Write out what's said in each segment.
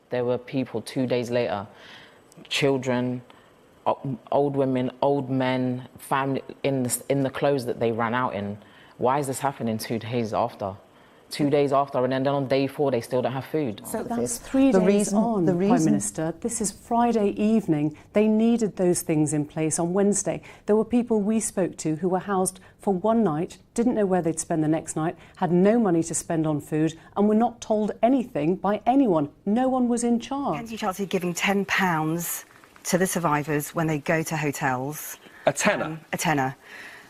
There were people 2 days later, children, old women, old men, family in the clothes that they ran out in. Why is this happening 2 days after? 2 days after, and then on day 4 they still don't have food. So that's 3 days on, Prime Minister. This is Friday evening. They needed those things in place on Wednesday. There were people we spoke to who were housed for one night, didn't know where they'd spend the next night, had no money to spend on food, and were not told anything by anyone. No one was in charge. Kensington Chelsea giving £10 to the survivors when they go to hotels. A tenner? A tenner.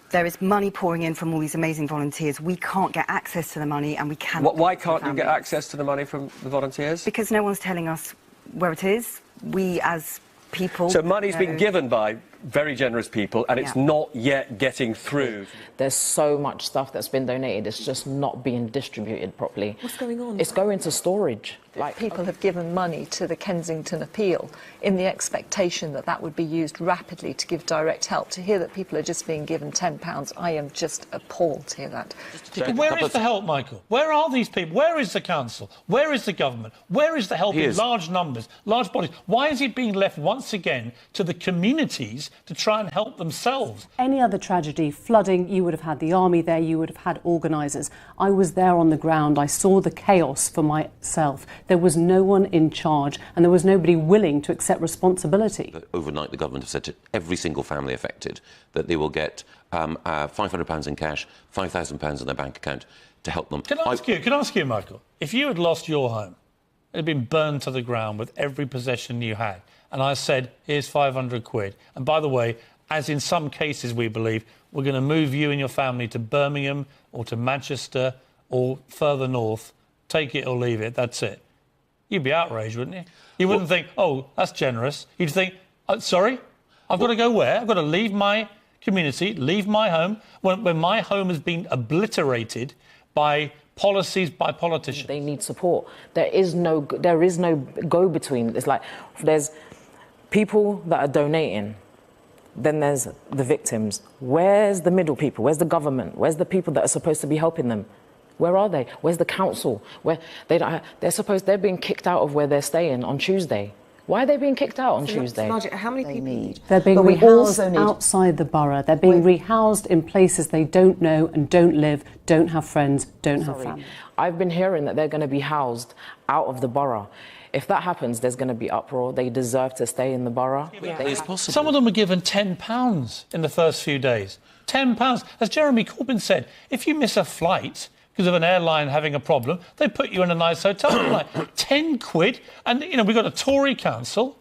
There is money pouring in from all these amazing volunteers. We can't get access to the money, and we cannot. Why can't you get access to the money from the volunteers? Because no one's telling us where it is. We, as people... So money's been given by very generous people, and it's not yet getting through. There's so much stuff that's been donated, it's just not being distributed properly. What's going on? It's going to storage. People have given money to the Kensington appeal in the expectation that that would be used rapidly to give direct help. To hear that people are just being given £10, I am just appalled to hear that. But where is the help, Michael? Where are these people? Where is the council? Where is the government? Where is the help in large numbers, large bodies? Why is it being left once again to the communities to try and help themselves? Any other tragedy, flooding, you would have had the army there, you would have had organisers. I was there on the ground, I saw the chaos for myself. There was no one in charge, and there was nobody willing to accept responsibility. Overnight, the government have said to every single family affected that they will get £500 in cash, £5,000 in their bank account to help them. Can I ask you, Michael, if you had lost your home, it had been burned to the ground with every possession you had, and I said, here's 500 quid, and by the way, as in some cases we believe, we're going to move you and your family to Birmingham or to Manchester or further north, take it or leave it, that's it. You'd be outraged, wouldn't you? You wouldn't think, oh, that's generous. You'd think, sorry, I've got to go where? I've got to leave my community, leave my home, when my home has been obliterated by policies, by politicians. They need support. There is no go-between. It's like there's people that are donating, then there's the victims. Where's the middle people? Where's the government? Where's the people that are supposed to be helping them? Where are they? Where's the council? Where they're being kicked out of where they're staying on Tuesday. Why are they being kicked out on Tuesday? Margaret, how many people need? They're being rehoused outside the borough. They're being rehoused in places they don't know and don't live, don't have friends, don't have family. I've been hearing that they're going to be housed out of the borough. If that happens, there's going to be uproar. They deserve to stay in the borough. It's possible. Some of them were given £10 in the first few days. £10. As Jeremy Corbyn said, if you miss a flight because of an airline having a problem, they put you in a nice hotel. Like 10 quid. And, you know, we've got a Tory council,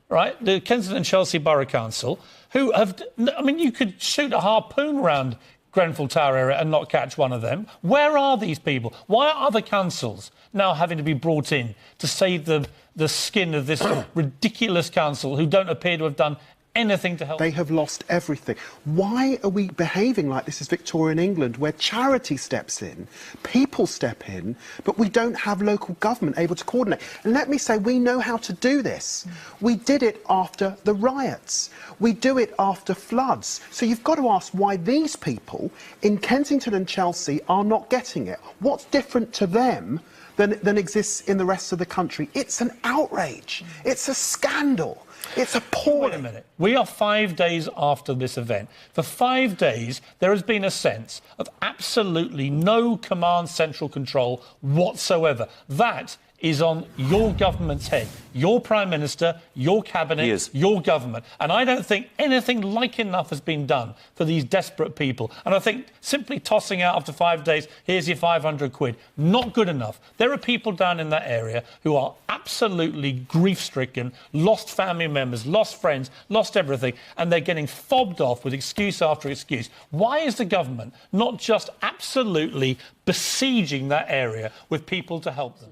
right, the Kensington and Chelsea Borough Council, who have... I mean, you could shoot a harpoon round Grenfell Tower area and not catch one of them. Where are these people? Why are other councils now having to be brought in to save the skin of this ridiculous council who don't appear to have done anything to help? They have lost everything. Why are we behaving like this is Victorian England, where charity steps in, people step in, but we don't have local government able to coordinate? And let me say, we know how to do this. We did it after the riots. We do it after floods. So you've got to ask why these people in Kensington and Chelsea are not getting it. What's different to them than exists in the rest of the country? It's an outrage. It's a scandal. It's appalling. Wait a minute. We are 5 days after this event. For 5 days, there has been a sense of absolutely no command central control whatsoever. That is on your government's head, your Prime Minister, your Cabinet, your government. And I don't think anything like enough has been done for these desperate people. And I think simply tossing out after 5 days, here's your 500 quid, not good enough. There are people down in that area who are absolutely grief-stricken, lost family members, lost friends, lost everything, and they're getting fobbed off with excuse after excuse. Why is the government not just absolutely besieging that area with people to help them?